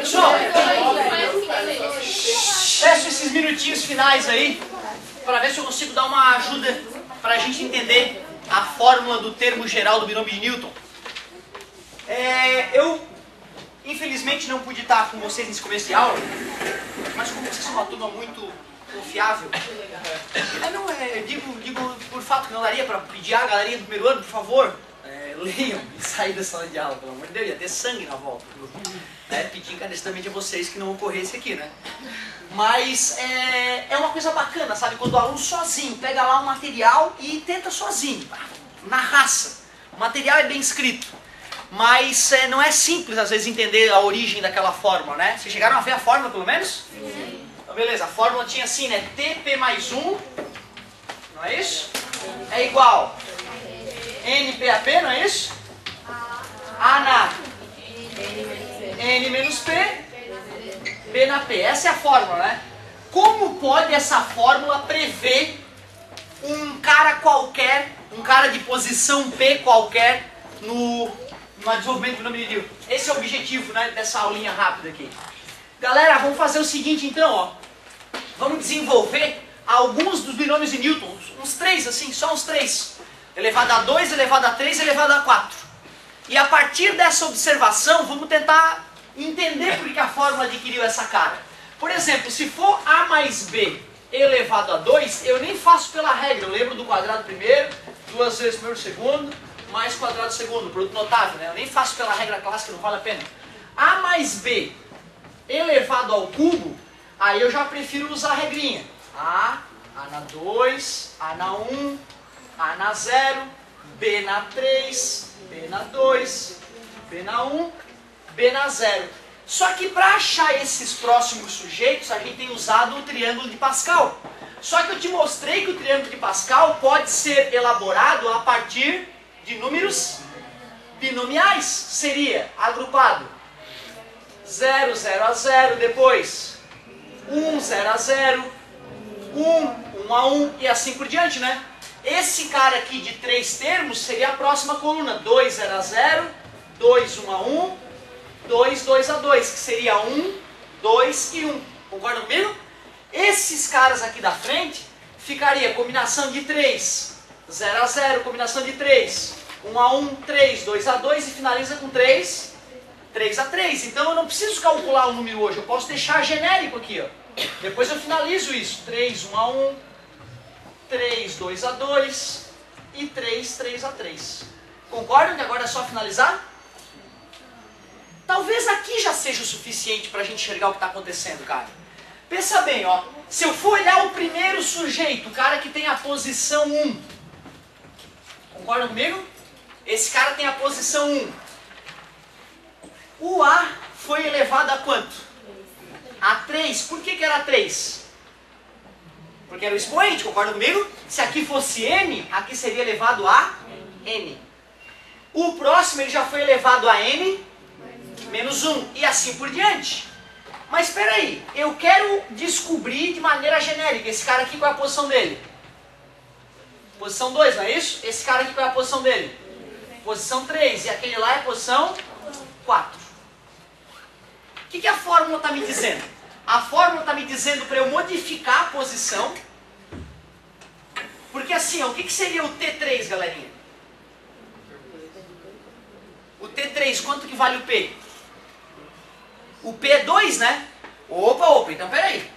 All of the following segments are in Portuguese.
Pessoal, peço esses minutinhos finais aí para ver se eu consigo dar uma ajuda para a gente entender a fórmula do termo geral do binômio de Newton. Eu, infelizmente, não pude estar com vocês nesse começo de aula, mas como vocês são uma turma muito confiável, eu digo por fato que não daria para pedir a galerinha do primeiro ano, por favor, leiam e sair da sala de aula, pelo amor de Deus, ia ter sangue na volta. Pedir encarecidamente a vocês que não ocorresse aqui, né? Mas é uma coisa bacana, sabe? Quando o aluno sozinho pega lá um material e tenta sozinho, na raça. O material é bem escrito, mas não é simples às vezes entender a origem daquela fórmula, né? Vocês chegaram a ver a fórmula pelo menos? Sim. Então beleza, a fórmula tinha assim, né? TP mais 1, não é isso? É igual NPAP, não é isso? A na N menos P, P na P. Essa é a fórmula, né? Como pode essa fórmula prever um cara qualquer, um cara de posição P qualquer no desenvolvimento do binômio de Newton? Esse é o objetivo, né, dessa aulinha rápida aqui. Galera, vamos fazer o seguinte então, ó. Vamos desenvolver alguns dos binômios de Newton, uns 3 assim, só uns 3. Elevado a 2, elevado a 3, elevado a 4. E a partir dessa observação, vamos tentar entender por que a fórmula adquiriu essa cara. Por exemplo, se for A mais B elevado a 2, eu nem faço pela regra. Eu lembro do quadrado primeiro, 2 vezes primeiro segundo, mais quadrado segundo, produto notável, né? Eu nem faço pela regra clássica, não vale a pena. A mais B elevado ao cubo, aí eu já prefiro usar a regrinha. A na 2, A na 1, A na 0, B na 3, B na 2, B na 1, B na 0. Só que para achar esses próximos sujeitos, a gente tem usado o triângulo de Pascal. Só que eu te mostrei que o triângulo de Pascal pode ser elaborado a partir de números binomiais. Seria agrupado 0, 0 a 0, depois 1, 0 a 0, 1, 1 a 1 e assim por diante, né? Esse cara aqui de 3 termos seria a próxima coluna. 2, 0 a 0, 2, 1 a 1, 2, 2 a 2, que seria 1, 2 e 1. Concordam comigo? Esses caras aqui da frente ficaria combinação de 3, 0 a 0, combinação de 3, 1 a 1, 3, 2 a 2 e finaliza com 3, 3 a 3. Então eu não preciso calcular o número hoje, eu posso deixar genérico aqui, ó. Depois eu finalizo isso. 3, 1 a 1, 3, 2 a 2 e 3, 3 a 3. Concordam que agora é só finalizar? Talvez aqui já seja o suficiente para a gente enxergar o que está acontecendo, cara. Pensa bem, ó. Se eu for olhar o primeiro sujeito, o cara que tem a posição 1. Concordam comigo? Esse cara tem a posição 1. O A foi elevado a quanto? A 3. Por que era 3? Porque era o expoente, concordam comigo? Se aqui fosse N, aqui seria elevado a N. O próximo ele já foi elevado a N menos 1 e assim por diante. Mas espera aí, eu quero descobrir de maneira genérica, esse cara aqui qual é a posição dele? Posição 2, não é isso? Esse cara aqui qual é a posição dele? Posição 3, e aquele lá é posição 4. O que a fórmula está me dizendo? A fórmula está me dizendo para eu modificar a posição, porque assim, ó, o que seria o T3, galerinha? O T3, quanto que vale o P? O P é 2, né? Opa, então peraí.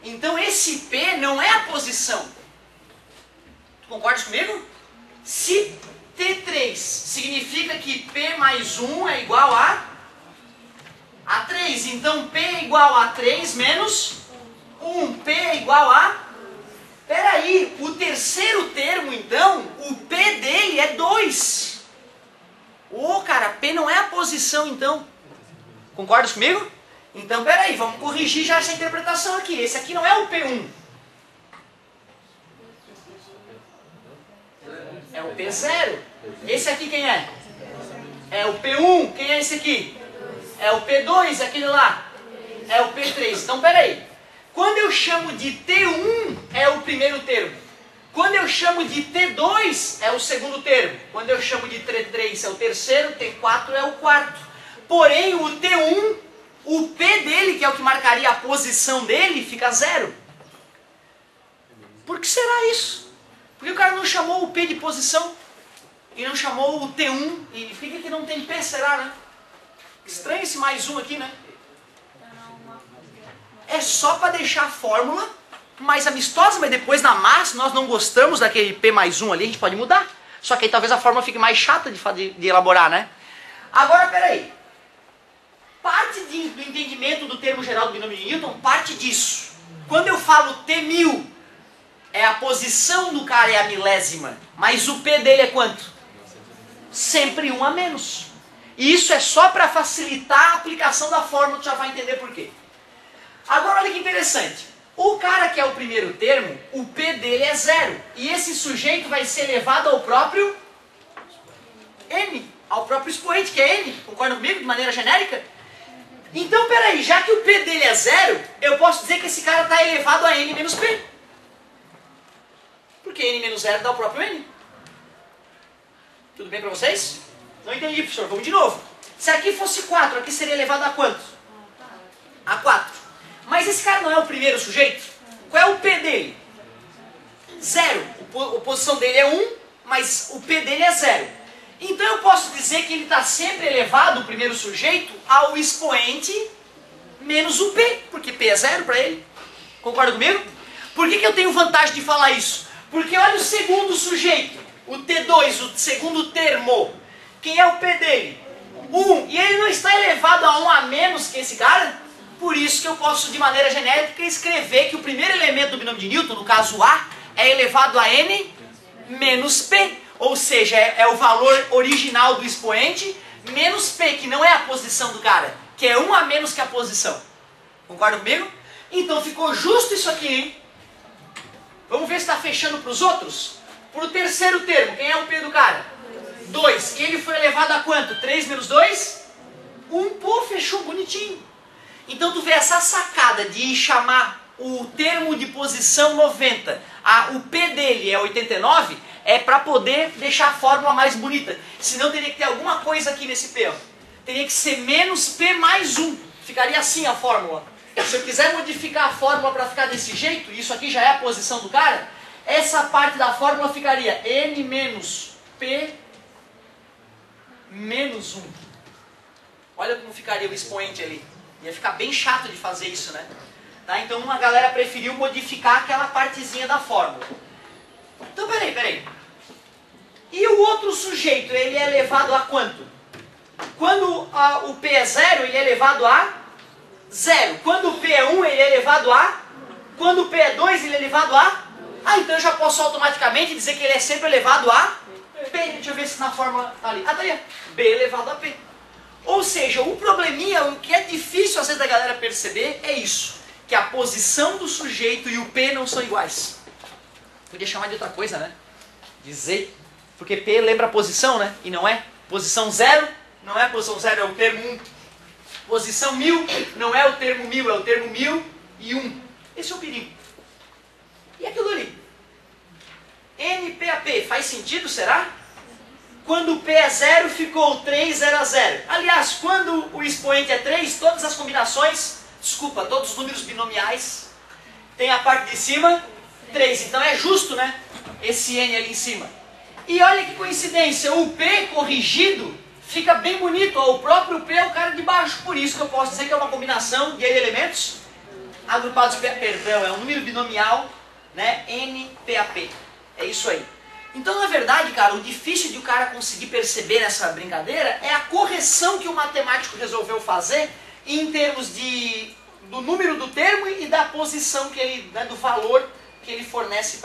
Então esse P não é a posição. Tu concordas comigo? Se T3 significa que P mais 1 é igual a 3, então P é igual a 3 menos 1. P é igual a... Peraí, o terceiro termo então, o P dele é 2. Cara, P não é a posição então. Concordas comigo? Então, peraí, vamos corrigir já essa interpretação aqui. Esse aqui não é o P1. É o P0. Esse aqui quem é? É o P1. Quem é esse aqui? É o P2, aquele lá. É o P3. Então, peraí. Quando eu chamo de T1, é o primeiro termo. Quando eu chamo de T2 é o segundo termo. Quando eu chamo de T3 é o terceiro, T4 é o quarto. Porém, o T1, o P dele, que é o que marcaria a posição dele, fica 0. Por que será isso? Porque o cara não chamou o P de posição e não chamou o T1. E por que não tem P, será, né? Estranho esse mais um aqui, né? É só para deixar a fórmula mais amistosa, mas depois na massa nós não gostamos daquele P mais 1 ali, a gente pode mudar. Só que aí talvez a fórmula fique mais chata de elaborar, né? Agora, peraí. Parte do entendimento do termo geral do binômio de Newton, parte disso. Quando eu falo T1000, é a posição do cara é a milésima, mas o P dele é quanto? Sempre 1 a menos. E isso é só para facilitar a aplicação da fórmula, tu já vai entender por quê. Agora olha que interessante. O cara que é o primeiro termo, o P dele é 0. E esse sujeito vai ser elevado ao próprio N, ao próprio expoente, que é N. Concorda comigo de maneira genérica? Então, peraí, já que o P dele é 0, eu posso dizer que esse cara está elevado a N menos P. Porque N menos 0 dá o próprio N. Tudo bem para vocês? Não entendi, professor. Vamos de novo. Se aqui fosse 4, aqui seria elevado a quanto? A 4. Mas esse cara não é o primeiro sujeito? Qual é o P dele? 0. A posição dele é 1, mas o P dele é 0. Então eu posso dizer que ele está sempre elevado, o primeiro sujeito, ao expoente menos o P, porque P é 0 para ele. Concorda comigo? Por que eu tenho vantagem de falar isso? Porque olha o segundo sujeito, o T2, o segundo termo. Quem é o P dele? 1. E ele não está elevado a 1 a menos que esse cara? Por isso que eu posso, de maneira genérica, escrever que o primeiro elemento do binômio de Newton, no caso A, é elevado a N menos P. Ou seja, é o valor original do expoente menos P, que não é a posição do cara, que é 1 a menos que a posição. Concorda comigo? Então ficou justo isso aqui, hein? Vamos ver se está fechando para os outros? Para o terceiro termo, quem é o P do cara? 2. E ele foi elevado a quanto? 3 menos 2? 1. Pô, fechou bonitinho. Então tu vê essa sacada de chamar o termo de posição 90, o P dele é 89, é para poder deixar a fórmula mais bonita. Senão teria que ter alguma coisa aqui nesse P. Ó. Teria que ser menos P mais 1. Ficaria assim a fórmula. Se eu quiser modificar a fórmula para ficar desse jeito, isso aqui já é a posição do cara, essa parte da fórmula ficaria N menos P menos 1. Olha como ficaria o expoente ali. Ia ficar bem chato de fazer isso, né? Tá? Então a galera preferiu modificar aquela partezinha da fórmula. Então peraí. E o outro sujeito, ele é elevado a quanto? Quando o P é 0, ele é elevado a 0. Quando o P é 1, ele é elevado a... Quando o P é 2, ele é elevado a... então eu já posso automaticamente dizer que ele é sempre elevado a P. Deixa eu ver se na fórmula tá ali. Tá ali. B elevado a P. Ou seja, o probleminha, o que é difícil às vezes da galera perceber é isso. Que a posição do sujeito e o P não são iguais. Podia chamar de outra coisa, né? Dizer. Porque P lembra a posição, né? E não é. Posição 0 não é a posição 0, é o termo 1. Posição 1000 não é o termo 1000, é o termo 1001. Esse é o perigo. E aquilo ali? NPAP, faz sentido, será? Quando o P é 0, ficou 3, 0 a 0. Aliás, quando o expoente é 3, todas as combinações, todos os números binomiais, tem a parte de cima 3. Então é justo, né? Esse N ali em cima. E olha que coincidência, o P corrigido fica bem bonito. O próprio P é o cara de baixo. Por isso que eu posso dizer que é uma combinação de elementos agrupados, perdão, é um número binomial, né? NPAP. É isso aí. Então, na verdade, cara, o difícil de o cara conseguir perceber nessa brincadeira é a correção que o matemático resolveu fazer em termos do número do termo e da posição que ele, né, do valor que ele fornece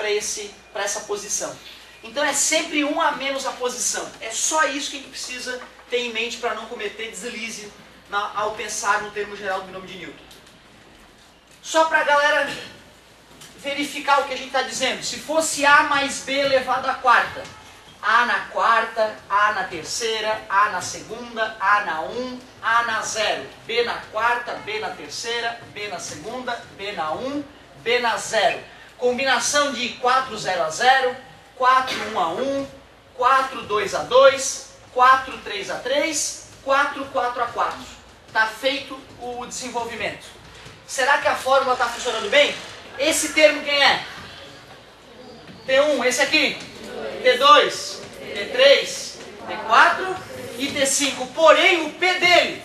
para essa posição. Então é sempre 1 a menos a posição. É só isso que a gente precisa ter em mente para não cometer deslize ao pensar no termo geral do binômio de Newton. Só para a galera verificar o que a gente está dizendo. Se fosse A mais B elevado à quarta, A na quarta, A na terceira, A na segunda, A na 1, A na 0, B na quarta, B na terceira, B na segunda, B na 1, B na 0. Combinação de 4, 0 a 0, 4, 1 a 1, 4, 2 a 2, 4, 3 a 3, 4, 4 a 4. Está feito o desenvolvimento. Será que a fórmula está funcionando bem? Esse termo quem é? T1, esse aqui? T2, T3, T4 e T5. Porém, o P dele,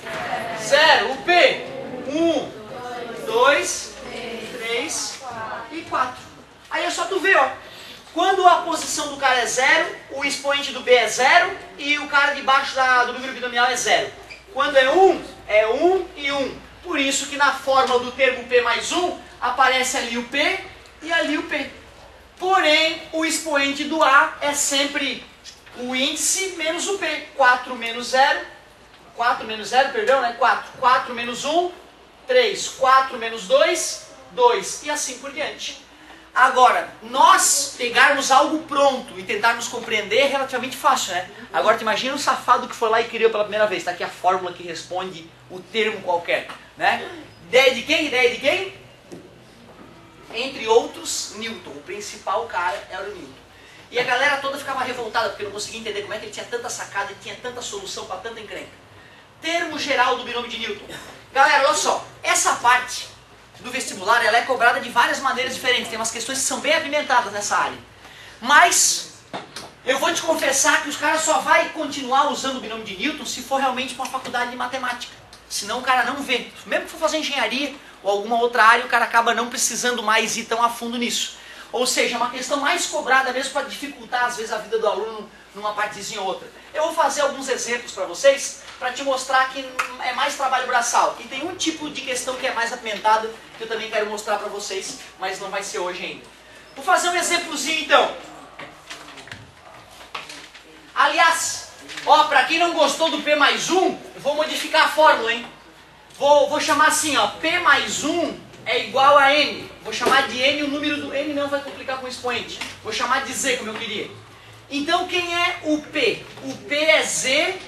0. O P, 1, 2, 3 e 4. Aí é só tu ver, ó. Quando a posição do cara é 0, o expoente do B é 0 e o cara de baixo do número binomial é 0. Quando é 1 e 1. Por isso que na fórmula do termo P mais 1, aparece ali o P e ali o P. Porém, o expoente do A é sempre o índice menos o P. 4 menos 0, 4 menos 0, perdão, né? 4. 4 menos 1, 3. 4 menos 2, 2. E assim por diante. Agora, nós pegarmos algo pronto e tentarmos compreender é relativamente fácil, né? Agora, tu imagina um safado que foi lá e criou pela primeira vez. Está aqui a fórmula que responde o termo qualquer, né? Ideia de quem? Ideia de quem? Entre outros, Newton. O principal cara era o Newton. E a galera toda ficava revoltada porque não conseguia entender como é que ele tinha tanta sacada e tinha tanta solução para tanta encrenca. Termo geral do binômio de Newton. Galera, olha só. Essa parte do vestibular, ela é cobrada de várias maneiras diferentes. Tem umas questões que são bem apimentadas nessa área. Mas, eu vou te confessar que os caras só vai continuar usando o binômio de Newton se for realmente para uma faculdade de matemática. Senão o cara não vê. Mesmo que for fazer engenharia ou alguma outra área, o cara acaba não precisando mais ir tão a fundo nisso. Ou seja, é uma questão mais cobrada mesmo para dificultar, às vezes, a vida do aluno numa partezinha ou outra. Eu vou fazer alguns exemplos para vocês, para te mostrar que é mais trabalho braçal. E tem um tipo de questão que é mais apimentada, que eu também quero mostrar para vocês, mas não vai ser hoje ainda. Vou fazer um exemplozinho então. Aliás, ó, para quem não gostou do P mais 1, eu vou modificar a fórmula, hein? Vou chamar assim, ó, P mais 1 é igual a N. Vou chamar de N, o número do N não vai complicar com o expoente. Vou chamar de Z, como eu queria. Então, quem é o P? O P é Z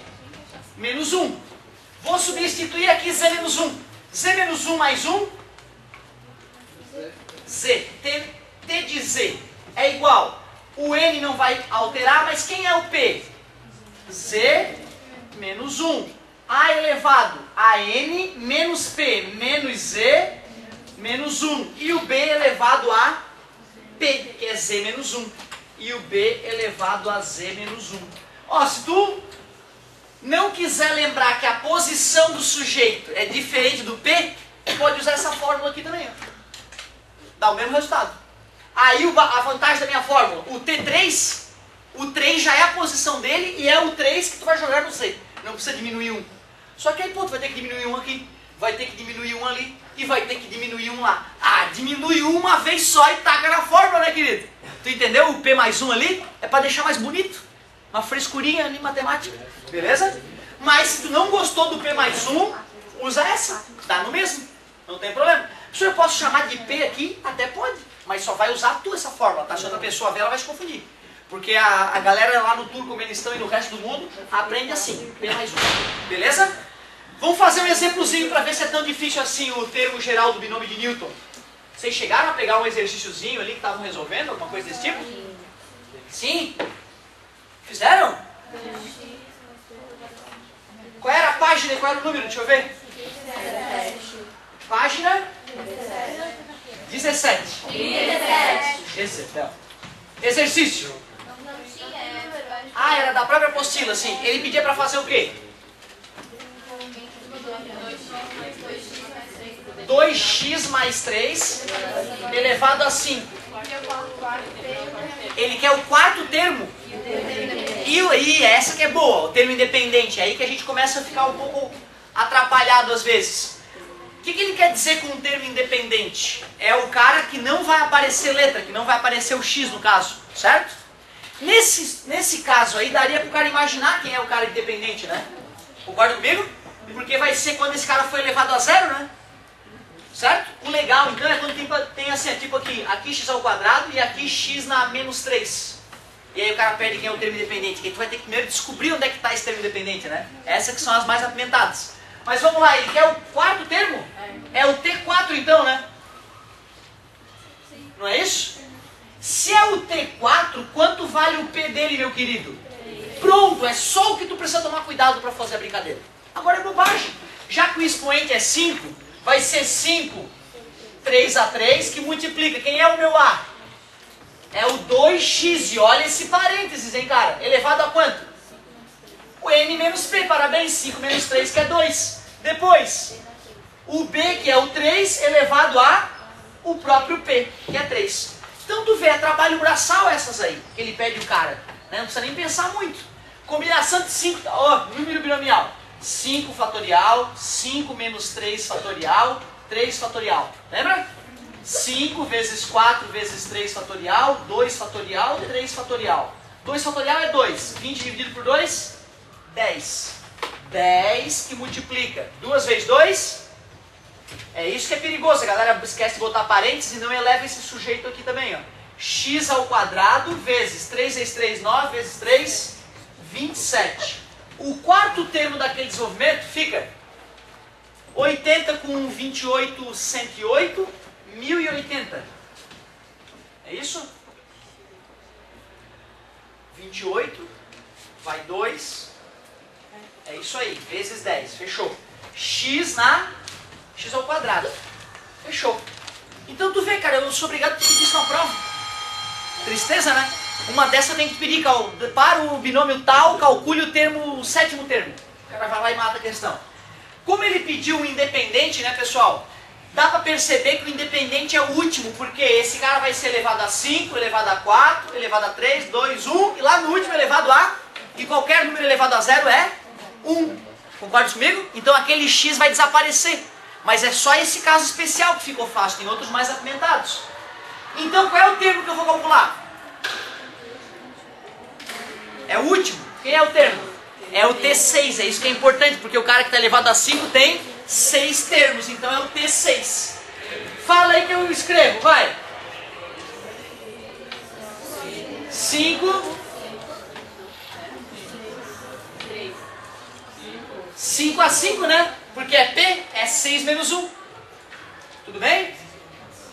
menos 1. Vou substituir aqui Z menos 1. Z menos 1 mais 1? Z. T de Z é igual. O N não vai alterar, mas quem é o P? Z menos 1. A elevado a N menos P menos Z menos 1. E o B elevado a P, que é Z menos 1. E o B elevado a Z menos 1. Ó, se tu não quiser lembrar que a posição do sujeito é diferente do P, pode usar essa fórmula aqui também, ó. Dá o mesmo resultado. Aí a vantagem da minha fórmula, o T3, o 3 já é a posição dele e é o 3 que tu vai jogar no Z. Não precisa diminuir um. Só que aí, pô, tu vai ter que diminuir um aqui, vai ter que diminuir um ali e vai ter que diminuir um lá. Ah, diminui uma vez só e taca na fórmula, né, querido? Tu entendeu? O P mais 1 ali é para deixar mais bonito. Uma frescurinha ali, matemática. Beleza? Mas se tu não gostou do P mais 1, usa essa. Dá no mesmo. Não tem problema. Se eu posso chamar de P aqui, até pode. Mas só vai usar tu essa fórmula, tá? Se outra pessoa ver, ela vai se confundir. Porque a galera lá no Turcomenistão e no resto do mundo aprende assim. P mais 1. Beleza? Vamos fazer um exemplozinho para ver se é tão difícil assim o termo geral do binômio de Newton. Vocês chegaram a pegar um exercíciozinho ali que estavam resolvendo, alguma coisa desse tipo? Sim? Fizeram? Qual era a página e qual era o número? Deixa eu ver. 17. Página 17. 17. Exercício. Ah, era da própria apostila, sim. Ele pedia para fazer o quê? 2x mais 3 elevado a 5. Ele quer o quarto termo. E essa que é boa, o termo independente. É aí que a gente começa a ficar um pouco atrapalhado às vezes. O que ele quer dizer com um termo independente? É o cara que não vai aparecer letra, que não vai aparecer o x no caso, certo? Nesse caso aí, daria para o cara imaginar quem é o cara independente, né? Concorda comigo? Porque vai ser quando esse cara foi elevado a zero, né? Certo? O legal, então, é quando tem assim, tipo aqui x ao quadrado e aqui x na menos 3. E aí o cara perde quem é o termo independente. Que tu vai ter que primeiro descobrir onde é que está esse termo independente, né? Essas que são as mais apimentadas. Mas vamos lá, ele quer o quarto termo? É o T4 então, né? Não é isso? Se é o T4, quanto vale o P dele, meu querido? Pronto, é só o que tu precisa tomar cuidado para fazer a brincadeira. Agora é bobagem. Já que o expoente é 5, vai ser 5, 3 a 3, que multiplica. Quem é o meu A? É o 2x. E olha esse parênteses, hein, cara? Elevado a quanto? O N menos P. Parabéns, 5 menos 3, que é 2. Depois, o B, que é o 3, elevado a o próprio P, que é 3. Então tu vê, é trabalho braçal essas aí, que ele pede o cara. Né? Não precisa nem pensar muito. Combinação de 5, número binomial. 5 fatorial, 5 menos 3 fatorial, 3 fatorial. Lembra? 5 vezes 4 vezes 3 fatorial, 2 fatorial, 3 fatorial. 2 fatorial é 2. 20 dividido por 2, 10. 10 que multiplica. 2 vezes 2, é isso que é perigoso. A galera esquece de botar parênteses e não eleva esse sujeito aqui também. Ó. X ao quadrado vezes 3 vezes 3, 9 vezes 3, 27. O quarto termo daquele desenvolvimento fica 80 com 28, 108, 1080. É isso? 28 vai 2. É isso aí, vezes 10. Fechou. X ao quadrado. Fechou. Então tu vê, cara, eu sou obrigado a pedir isso na prova. Tristeza, né? Uma dessa tem que pedir para o binômio tal, calcule o sétimo termo. O cara vai lá e mata a questão. Como ele pediu um independente, né, pessoal? Dá para perceber que o independente é o último, porque esse cara vai ser elevado a 5, elevado a 4, elevado a 3, 2, 1, e lá no último elevado a, e qualquer número elevado a 0 é 1. Concorda comigo? Então aquele x vai desaparecer. Mas é só esse caso especial que ficou fácil, tem outros mais apimentados. Então qual é o termo que eu vou calcular? É o último. Quem é o termo? É o T6, é isso que é importante, porque o cara que está elevado a 5 tem 6 termos, então é o T6. Fala aí que eu escrevo, vai. 5 a 5, né? Porque é P, é 6 menos 1. Tudo bem?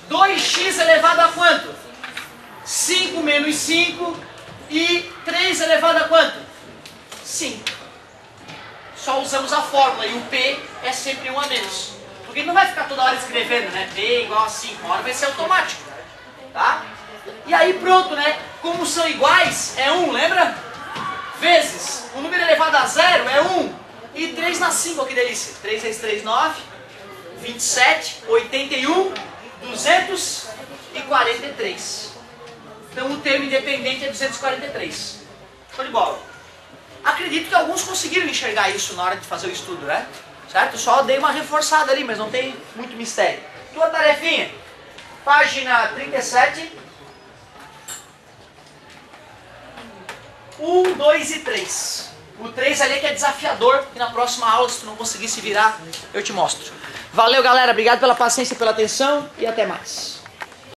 2x elevado a quanto? 5 menos 5 e 3 elevado a quanto? 5. Só usamos a fórmula e o P é sempre 1 a menos. Porque ele não vai ficar toda hora escrevendo, né? P igual a 5, uma hora vai ser automático. Tá? E aí pronto, né? Como são iguais, é 1, lembra? Vezes, o número elevado a 0 é 1. E 3 na 5, ó, que delícia. 3 vezes 3, 9. 27, 81, 243. Então o termo independente é 243. Show de bola. Acredito que alguns conseguiram enxergar isso na hora de fazer o estudo, né? Certo? Só dei uma reforçada ali, mas não tem muito mistério. Tua tarefinha. Página 37. 1, 2 e 3. O 3 ali é que é desafiador, e na próxima aula, se tu não conseguir se virar, eu te mostro. Valeu, galera. Obrigado pela paciência, pela atenção e até mais.